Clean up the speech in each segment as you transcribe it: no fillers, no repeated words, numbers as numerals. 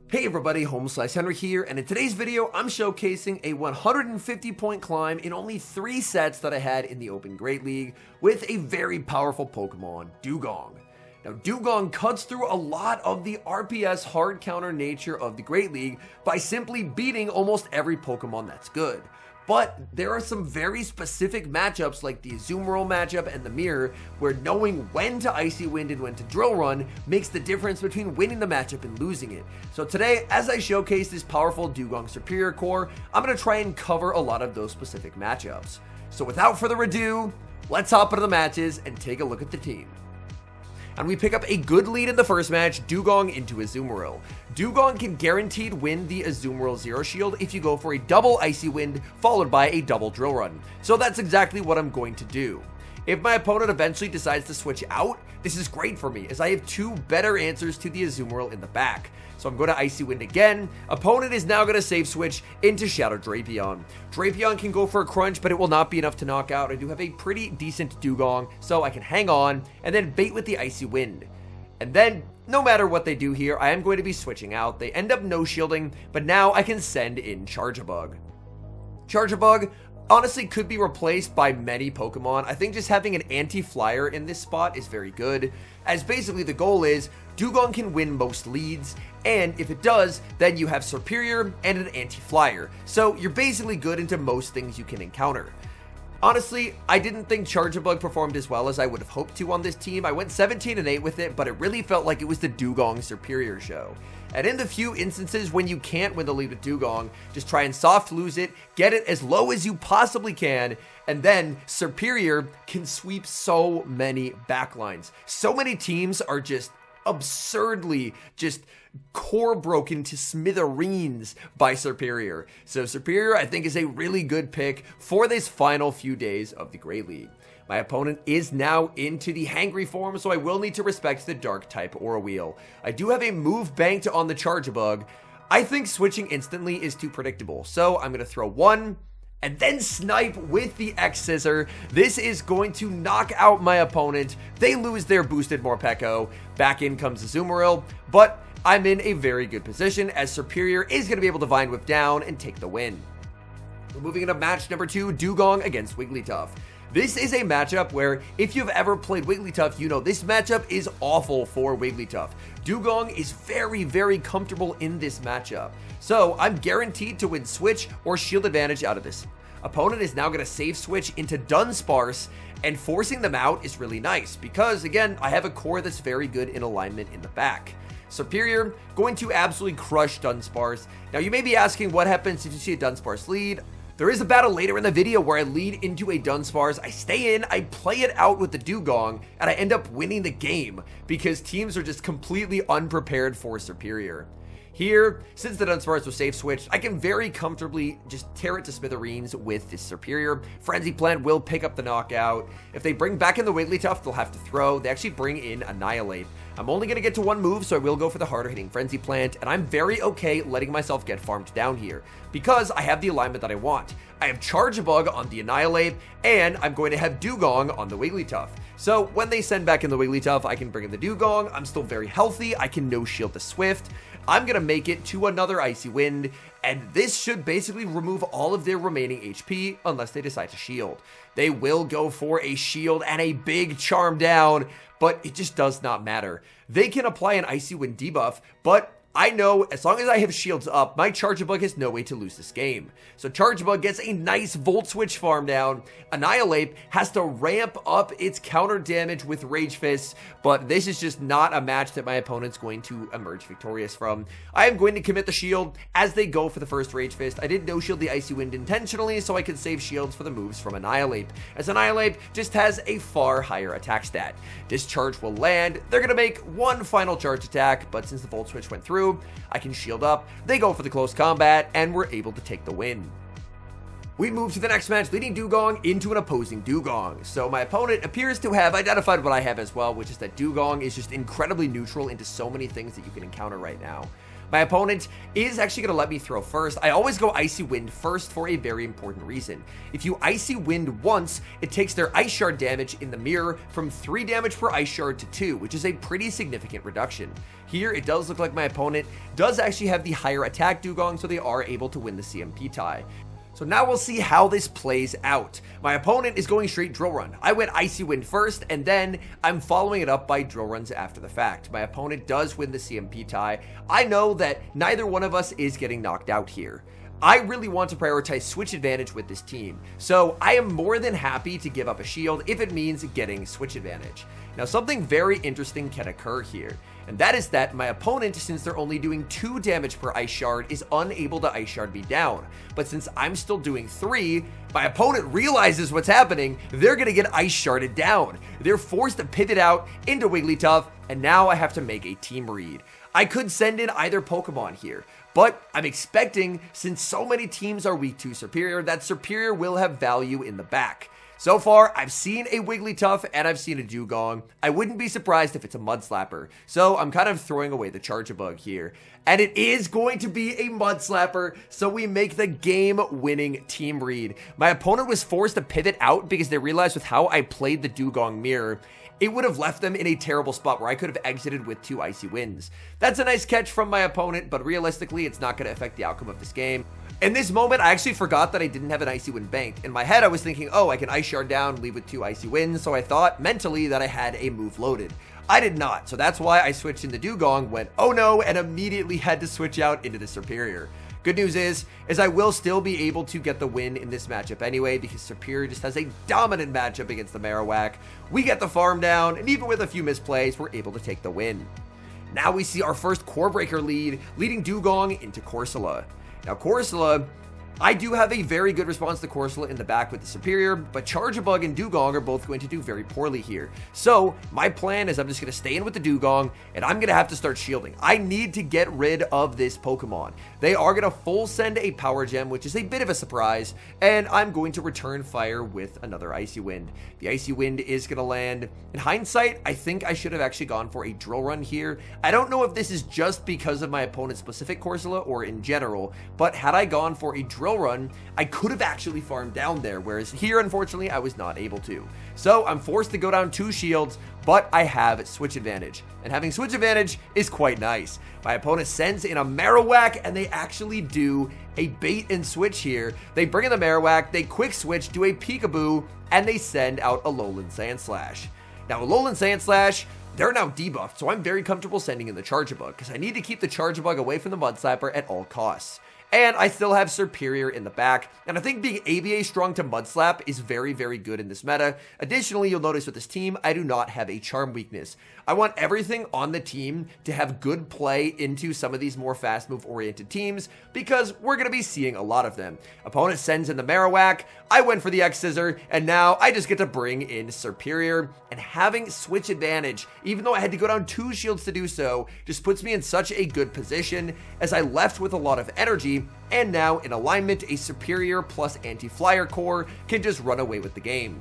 Hey everybody, HomeSliceHenry here, and in today's video, I'm showcasing a 150 point climb in only 3 sets that I had in the Open Great League with a very powerful Pokemon, Dewgong. Now, Dewgong cuts through a lot of the RPS hard counter nature of the Great League by simply beating almost every Pokemon that's good. But there are some very specific matchups like the Azumarill matchup and the Mirror where knowing when to Icy Wind and when to Drill Run makes the difference between winning the matchup and losing it. So today, as I showcase this powerful Dewgong Superior Core, I'm going to try and cover a lot of those specific matchups. So without further ado, let's hop into the matches and take a look at the team. And we pick up a good lead in the first match, Dewgong into Azumarill. Dewgong can guaranteed win the Azumarill Zero Shield if you go for a double Icy Wind followed by a double Drill Run. So that's exactly what I'm going to do. If my opponent eventually decides to switch out, this is great for me as I have 2 better answers to the Azumarill in the back. So I'm going to Icy Wind again. Opponent is now going to save switch into Shadow Drapion. Drapion can go for a crunch, but it will not be enough to knock out. I do have a pretty decent Dewgong, so I can hang on and then bait with the Icy Wind. And then, no matter what they do here, I am going to be switching out. They end up no-shielding, but now I can send in Charjabug. Charjabug honestly could be replaced by many Pokemon. I think just having an anti-flyer in this spot is very good, as basically the goal is Dewgong can win most leads, and if it does, then you have Superior and an anti-flyer. So you're basically good into most things you can encounter. Honestly, I didn't think Charjabug performed as well as I would have hoped to on this team. I went 17-8 with it, but it really felt like it was the Dewgong Superior show. And in the few instances when you can't win the lead with Dewgong, just try and soft lose it, get it as low as you possibly can, and then Superior can sweep so many backlines. So many teams are just absurdly just core broken to smithereens by Superior. So Superior, I think, is a really good pick for this final few days of the Great League. My opponent is now into the Hangry form, so I will need to respect the Dark type Aura Wheel. I do have a move banked on the Charjabug. I think switching instantly is too predictable, so I'm going to throw 1 and then snipe with the X-Scissor. This is going to knock out my opponent. They lose their boosted Morpeko. Back in comes Azumarill, but I'm in a very good position as Superior is going to be able to Vine Whip down and take the win. We're moving into match number 2, Dewgong against Wigglytuff. This is a matchup where if you've ever played Wigglytuff, you know this matchup is awful for Wigglytuff. Dewgong is very, very comfortable in this matchup. So I'm guaranteed to win switch or shield advantage out of this. Opponent is now going to save switch into Dunsparce, and forcing them out is really nice because, again, I have a core that's very good in alignment in the back. Superior, going to absolutely crush Dunsparce. Now you may be asking what happens if you see a Dunsparce lead. There is a battle later in the video where I lead into a Dunsparce, I stay in, I play it out with the Dewgong, and I end up winning the game because teams are just completely unprepared for Superior. Here, since the Dunsparce was safe switched, I can very comfortably just tear it to smithereens with this Superior. Frenzy Plant will pick up the knockout. If they bring back in the Wigglytuff, they'll have to throw. They actually bring in Annihilate. I'm only going to get to 1 move, so I will go for the harder hitting Frenzy Plant, and I'm very okay letting myself get farmed down here because I have the alignment that I want. I have Charjabug on the Annihilate, and I'm going to have Dewgong on the Wigglytuff. So when they send back in the Wigglytuff, I can bring in the Dewgong. I'm still very healthy. I can no-shield the Swift. I'm going to make it to another Icy Wind, and this should basically remove all of their remaining HP unless they decide to shield. They will go for a shield and a big charm down, but it just does not matter. They can apply an Icy Wind debuff, but I know as long as I have shields up, my Charjabug has no way to lose this game. So Charjabug gets a nice Volt Switch farm down. Annihilate has to ramp up its counter damage with Rage Fist, but this is just not a match that my opponent's going to emerge victorious from. I am going to commit the shield as they go for the first Rage Fist. I did no-shield the Icy Wind intentionally so I could save shields for the moves from Annihilate, as Annihilate just has a far higher attack stat. This charge will land. They're going to make 1 final charge attack, but since the Volt Switch went through, I can shield up, they go for the close combat, and we're able to take the win. We move to the next match, leading Dewgong into an opposing Dewgong. So my opponent appears to have identified what I have as well, which is that Dewgong is just incredibly neutral into so many things that you can encounter right now. My opponent is actually going to let me throw first. I always go Icy Wind first for a very important reason. If you Icy Wind once, it takes their Ice Shard damage in the mirror from 3 damage per Ice Shard to 2, which is a pretty significant reduction. Here, it does look like my opponent does actually have the higher attack Dewgong, so they are able to win the CMP tie. So now we'll see how this plays out. My opponent is going straight Drill Run. I went Icy Wind first, and then I'm following it up by Drill Runs after the fact. My opponent does win the CMP tie. I know that neither one of us is getting knocked out here. I really want to prioritize switch advantage with this team, so I am more than happy to give up a shield if it means getting switch advantage. Now, something very interesting can occur here, and that is that my opponent, since they're only doing 2 damage per Ice Shard, is unable to Ice Shard me down. But since I'm still doing 3, my opponent realizes what's happening. They're going to get Ice Sharded down. They're forced to pivot out into Wigglytuff, and now I have to make a team read. I could send in either Pokemon here, but I'm expecting, since so many teams are weak to Serperior, that Serperior will have value in the back. So far, I've seen a Wigglytuff and I've seen a Dewgong. I wouldn't be surprised if it's a Mud Slapper. So I'm kind of throwing away the Charge-a-Bug here. And it is going to be a Mud Slapper, so we make the game-winning team read. My opponent was forced to pivot out because they realized with how I played the Dewgong mirror, it would have left them in a terrible spot where I could have exited with 2 Icy Winds. That's a nice catch from my opponent, but realistically, it's not going to affect the outcome of this game. In this moment, I actually forgot that I didn't have an Icy Wind banked. In my head, I was thinking, oh, I can Ice Shard down, leave with 2 Icy Winds, so I thought mentally that I had a move loaded. I did not, so that's why I switched into Dewgong, went, oh no, and immediately had to switch out into the Serperior. Good news is I will still be able to get the win in this matchup anyway, because Serperior just has a dominant matchup against the Marowak. We get the farm down, and even with a few misplays, we're able to take the win. Now we see our first Core Breaker lead, leading Dewgong into Corsola. Now Corsola, I do have a very good response to Corsola in the back with the Serperior, but Charge-a-Bug and Dewgong are both going to do very poorly here. So my plan is I'm just going to stay in with the Dewgong, and I'm going to have to start shielding. I need to get rid of this Pokemon. They are going to full send a Power Gem, which is a bit of a surprise, and I'm going to return fire with another Icy Wind. The Icy Wind is going to land. In hindsight, I think I should have actually gone for a Drill Run here. I don't know if this is just because of my opponent's specific Corsola or in general, but had I gone for a Drill Run, I could have actually farmed down there, whereas here, unfortunately, I was not able to. So I'm forced to go down 2 shields, but I have switch advantage, and having switch advantage is quite nice. My opponent sends in a Marowak, and they actually do a bait and switch here. They bring in the Marowak, they quick switch, do a Peekaboo, and they send out a Alolan Sandslash. Now, Alolan Sandslash, they're now debuffed, so I'm very comfortable sending in the Charge-a-Bug, because I need to keep the Charge-a-Bug away from the Mud Slapper at all costs. And I still have Serperior in the back, and I think being ABA strong to Mud Slap is very, very good in this meta. Additionally, you'll notice with this team, I do not have a Charm weakness. I want everything on the team to have good play into some of these more fast move oriented teams, because we're going to be seeing a lot of them. Opponent sends in the Marowak, I went for the X-Scissor, and now I just get to bring in Serperior, and having switch advantage, even though I had to go down 2 shields to do so, just puts me in such a good position, as I left with a lot of energy, and now in alignment, a Serperior plus anti-flyer core can just run away with the game.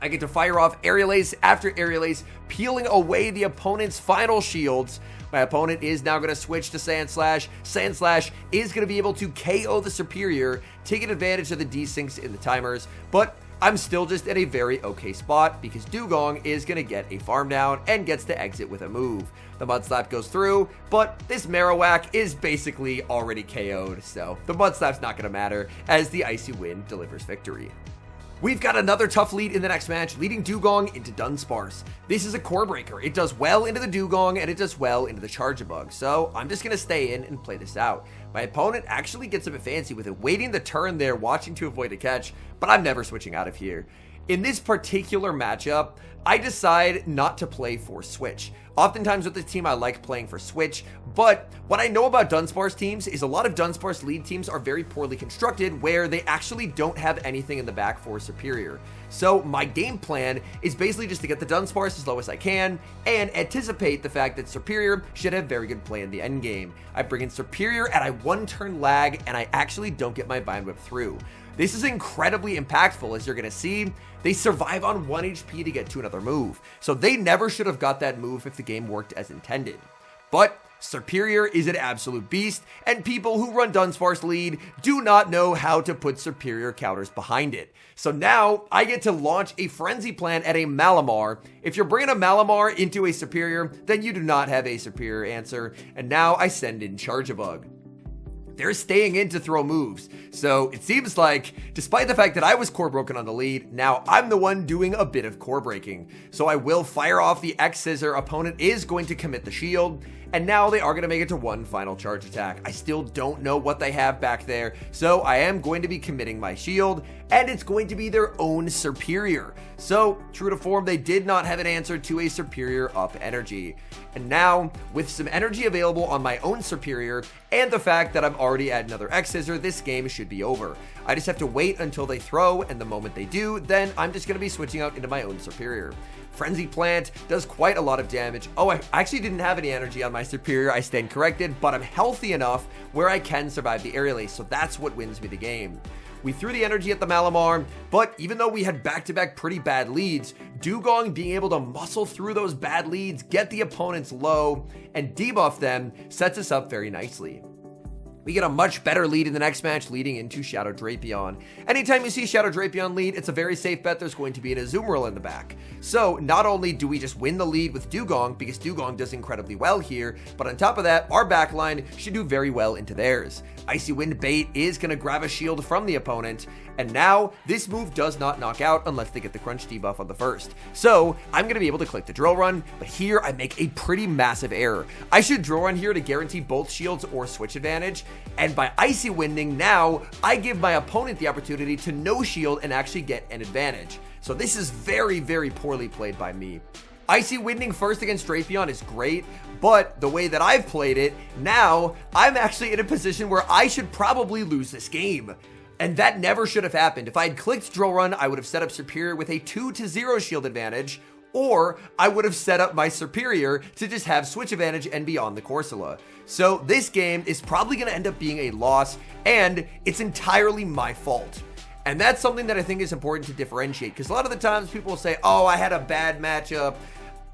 I get to fire off Aerial Ace after Aerial Ace, peeling away the opponent's final shields. My opponent is now going to switch to Sandslash. Sandslash is going to be able to KO the Serperior, taking advantage of the desyncs in the timers, but I'm still just at a very okay spot because Dewgong is going to get a farm down and gets to exit with a move. The Mud Slap goes through, but this Marowak is basically already KO'd, so the Mud Slap's not going to matter as the Icy Wind delivers victory. We've got another tough lead in the next match, leading Dewgong into Dunsparce. This is a Core Breaker. It does well into the Dewgong, and it does well into the Charge-a-Bug, so I'm just going to stay in and play this out. My opponent actually gets a bit fancy with it, waiting the turn there, watching to avoid a catch, but I'm never switching out of here. In this particular matchup, I decide not to play for Switch. Oftentimes with this team, I like playing for Switch, but what I know about Dunsparce teams is a lot of Dunsparce lead teams are very poorly constructed where they actually don't have anything in the back for Serperior. So my game plan is basically just to get the Dunsparce as low as I can and anticipate the fact that Serperior should have very good play in the end game. I bring in Serperior and I one-turn lag and I actually don't get my Vine Whip through. This is incredibly impactful, as you're going to see. They survive on 1 HP to get to another move, so they never should have got that move if the game worked as intended. But Superior is an absolute beast, and people who run Dunsparce lead do not know how to put Superior counters behind it. So now I get to launch a Frenzy Plant at a Malamar. If you're bringing a Malamar into a Superior, then you do not have a Superior answer, and now I send in Charjabug. They're staying in to throw moves. So it seems like, despite the fact that I was core broken on the lead, now I'm the one doing a bit of core breaking. So I will fire off the X Scissor. Opponent is going to commit the shield. And now they are going to make it to one final charge attack. I still don't know what they have back there. So I am going to be committing my shield. And it's going to be their own Superior. So, true to form, they did not have an answer to a Superior up energy. And now, with some energy available on my own Superior, and the fact that I'm already at another X Scissor, this game should be over. I just have to wait until they throw, and the moment they do, then I'm just going to be switching out into my own Superior. Frenzy Plant does quite a lot of damage. Oh, I actually didn't have any energy on my Superior, I stand corrected, but I'm healthy enough where I can survive the Aerial Ace, so that's what wins me the game. We threw the energy at the Malamar, but even though we had back-to-back pretty bad leads, Dewgong being able to muscle through those bad leads, get the opponents low, and debuff them sets us up very nicely. We get a much better lead in the next match leading into Shadow Drapion. Anytime you see Shadow Drapion lead, it's a very safe bet there's going to be an Azumarill in the back. So not only do we just win the lead with Dewgong, because Dewgong does incredibly well here, but on top of that, our backline should do very well into theirs. Icy Wind bait is going to grab a shield from the opponent, and now this move does not knock out unless they get the crunch debuff on the first. So I'm going to be able to click the Drill Run, but here I make a pretty massive error. I should Drill Run here to guarantee both shields or switch advantage, and by Icy Winding, now I give my opponent the opportunity to no shield and actually get an advantage. So this is very, very poorly played by me. Icy Winding first against Drapion is great, but the way that I've played it, now I'm actually in a position where I should probably lose this game. And that never should have happened. If I had clicked Drill Run, I would have set up Superior with a 2-0 shield advantage, or I would have set up my Superior to just have switch advantage and be on the Corsola. So this game is probably going to end up being a loss, and it's entirely my fault. And that's something that I think is important to differentiate, because a lot of the times people will say, oh, I had a bad matchup,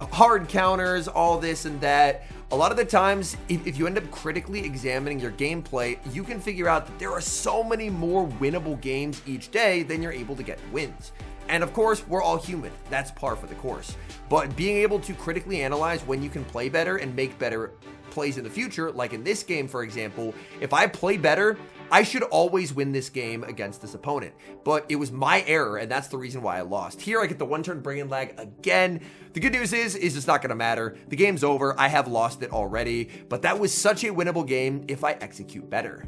hard counters, all this and that. A lot of the times, if you end up critically examining your gameplay, you can figure out that there are so many more winnable games each day than you're able to get wins. And of course, we're all human. That's par for the course. But being able to critically analyze when you can play better and make better plays in the future, like in this game, for example, if I play better, I should always win this game against this opponent. But it was my error, and that's the reason why I lost. Here, I get the one-turn bring-in lag again. The good news is it's not going to matter. The game's over. I have lost it already. But that was such a winnable game if I execute better.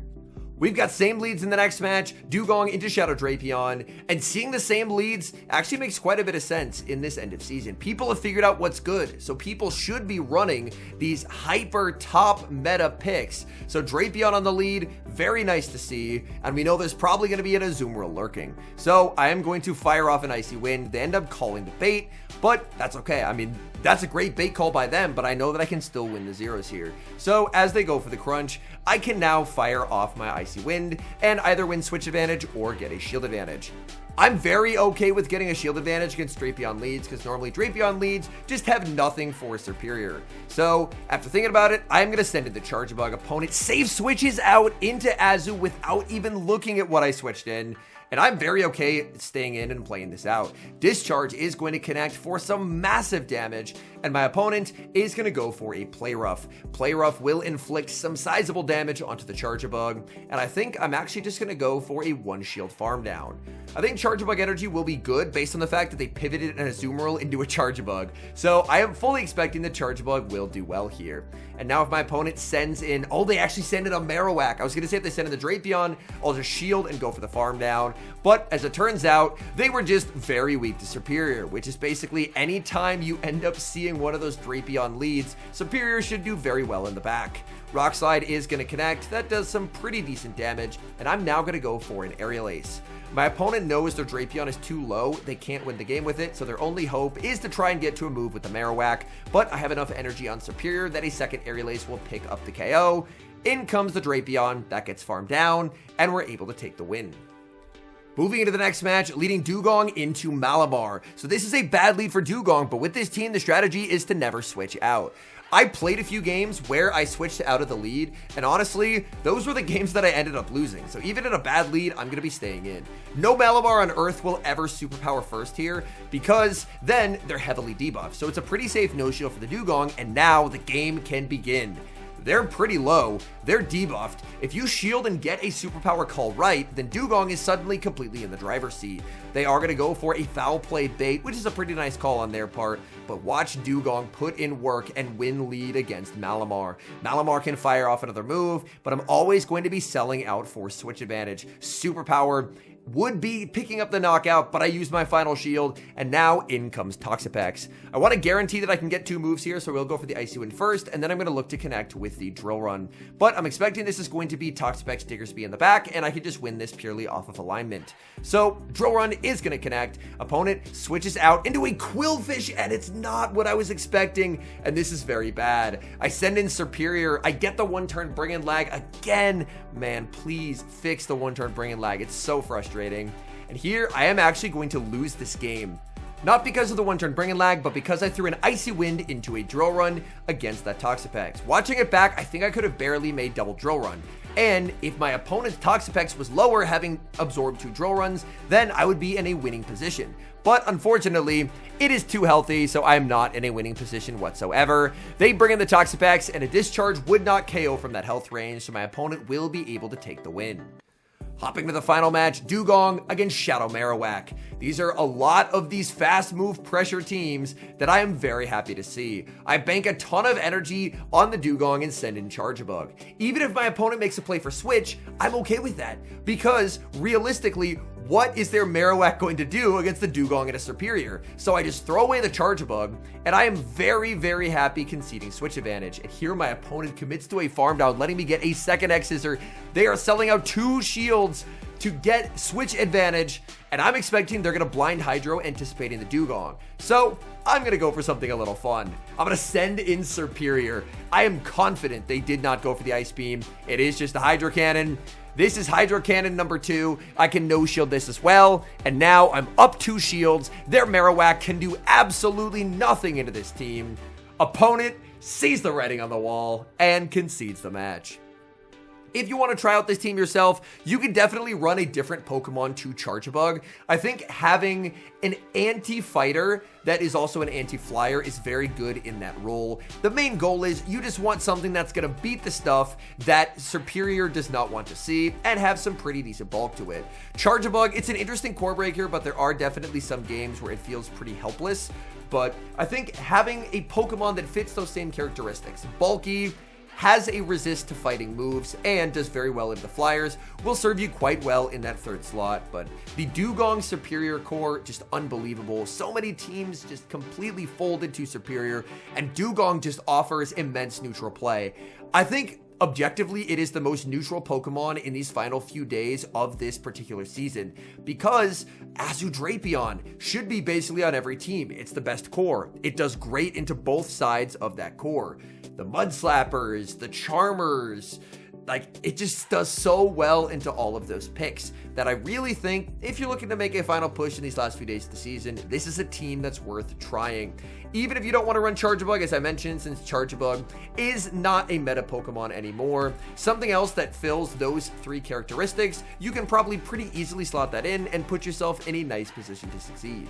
We've got same leads in the next match, Dewgong into Shadow Drapion, and seeing the same leads actually makes quite a bit of sense in this end of season. People have figured out what's good, so people should be running these hyper top meta picks. So Drapion on the lead, very nice to see, and we know there's probably going to be an Azumarill lurking. So I am going to fire off an Icy Wind. They end up calling the bait, but that's okay. I mean, that's a great bait call by them, but I know that I can still win the zeros here. So as they go for the crunch, I can now fire off my Icy Wind and either win switch advantage or get a shield advantage. I'm very okay with getting a shield advantage against Drapion leads because normally Drapion leads just have nothing for Superior. So after thinking about it, I'm going to send in the Charjabug. Opponent safe switches out into Azu without even looking at what I switched in. And I'm very okay staying in and playing this out. Discharge is going to connect for some massive damage, and my opponent is going to go for a Play Rough. Play Rough will inflict some sizable damage onto the Charjabug, and I think I'm actually just going to go for a one-shield farm down. I think Charjabug energy will be good based on the fact that they pivoted an Azumarill into a Charjabug, so I am fully expecting the Charjabug will do well here. And now if my opponent sends in, oh, they actually send in a Marowak. I was going to say if they send in the Drapion, I'll just shield and go for the farm down. But as it turns out, they were just very weak to Superior, which is basically anytime you end up seeing one of those Drapion leads, Superior should do very well in the back. Rock Slide is going to connect. That does some pretty decent damage, and I'm now going to go for an Aerial Ace. My opponent knows their Drapion is too low. They can't win the game with it, so their only hope is to try and get to a move with the Marowak, but I have enough energy on Superior that a second Aerial Ace will pick up the KO. In comes the Drapion, that gets farmed down, and we're able to take the win. Moving into the next match, leading Dewgong into Malamar. So this is a bad lead for Dewgong, but with this team, the strategy is to never switch out. I played a few games where I switched out of the lead, and honestly, those were the games that I ended up losing. So even in a bad lead, I'm going to be staying in. No Malamar on Earth will ever superpower first here, because then they're heavily debuffed. So it's a pretty safe no-shield for the Dewgong, and now the game can begin. They're pretty low, they're debuffed. If you shield and get a superpower call right, then Dewgong is suddenly completely in the driver's seat. They are going to go for a foul play bait, which is a pretty nice call on their part, but watch Dewgong put in work and win lead against Malamar. Malamar can fire off another move, but I'm always going to be selling out for switch advantage. Superpower would be picking up the knockout, but I used my final shield, and now in comes Toxapex. I want to guarantee that I can get 2 moves here, so we'll go for the Icy Wind first, and then I'm going to look to connect with the Drill Run. But I'm expecting this is going to be Toxapex Diggersby in the back, and I can just win this purely off of alignment. So Drill Run is going to connect. Opponent switches out into a Quillfish, and it's not what I was expecting, and this is very bad. I send in Superior. I get the 1-turn bring in lag again. Man, please fix the 1-turn bring in lag. It's so frustrating. And here I am actually going to lose this game. Not because of the 1-turn bring in lag, but because I threw an Icy Wind into a Drill Run against that Toxapex. Watching it back, I think I could have barely made double Drill Run. And if my opponent's Toxapex was lower, having absorbed 2 Drill Runs, then I would be in a winning position. But unfortunately, it is too healthy, so I'm not in a winning position whatsoever. They bring in the Toxapex, and a Discharge would not KO from that health range, so my opponent will be able to take the win. Hopping to the final match, Dewgong against Shadow Marowak. These are a lot of these fast move pressure teams that I am very happy to see. I bank a ton of energy on the Dewgong and send in Charjabug. Even if my opponent makes a play for switch, I'm okay with that, because realistically, what is their Marowak going to do against the Dewgong and a Superior? So I just throw away the Charjabug, and I am very, very happy conceding switch advantage. And here my opponent commits to a farm down, letting me get a second X-Scissor. They are selling out 2 shields to get switch advantage, and I'm expecting they're going to blind Hydro, anticipating the Dewgong. So I'm going to go for something a little fun. I'm going to send in Superior. I am confident they did not go for the Ice Beam. It is just the Hydro Cannon. This is Hydro Cannon number 2. I can no-shield this as well. And now I'm up 2 shields. Their Marowak can do absolutely nothing into this team. Opponent sees the writing on the wall and concedes the match. If you want to try out this team yourself, you can definitely run a different Pokemon to Charjabug. I think having an anti-fighter that is also an anti-flyer is very good in that role. The main goal is you just want something that's going to beat the stuff that Superior does not want to see and have some pretty decent bulk to it. Charjabug, it's an interesting core breaker, but there are definitely some games where it feels pretty helpless. But I think having a Pokemon that fits those same characteristics, bulky, has a resist to fighting moves, and does very well into the flyers, will serve you quite well in that 3rd slot. But the Dewgong Superior core, just unbelievable. So many teams just completely folded to Superior, and Dewgong just offers immense neutral play. I think objectively, it is the most neutral Pokemon in these final few days of this particular season, because Azudrapion should be basically on every team. It's the best core. It does great into both sides of that core. The Mudslappers, the Charmers, like, it just does so well into all of those picks that I really think if you're looking to make a final push in these last few days of the season, this is a team that's worth trying. Even if you don't want to run Charjabug, as I mentioned, since Charjabug is not a meta Pokemon anymore, something else that fills those 3 characteristics, you can probably pretty easily slot that in and put yourself in a nice position to succeed.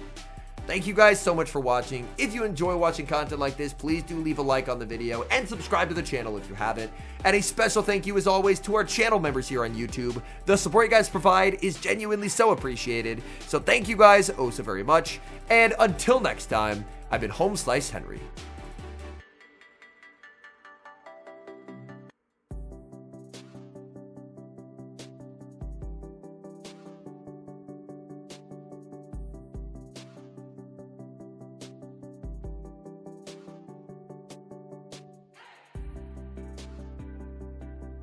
Thank you guys so much for watching. If you enjoy watching content like this, please do leave a like on the video and subscribe to the channel if you haven't. And a special thank you as always to our channel members here on YouTube. The support you guys provide is genuinely so appreciated. So thank you guys oh so very much. And until next time, I've been HomeSliceHenry.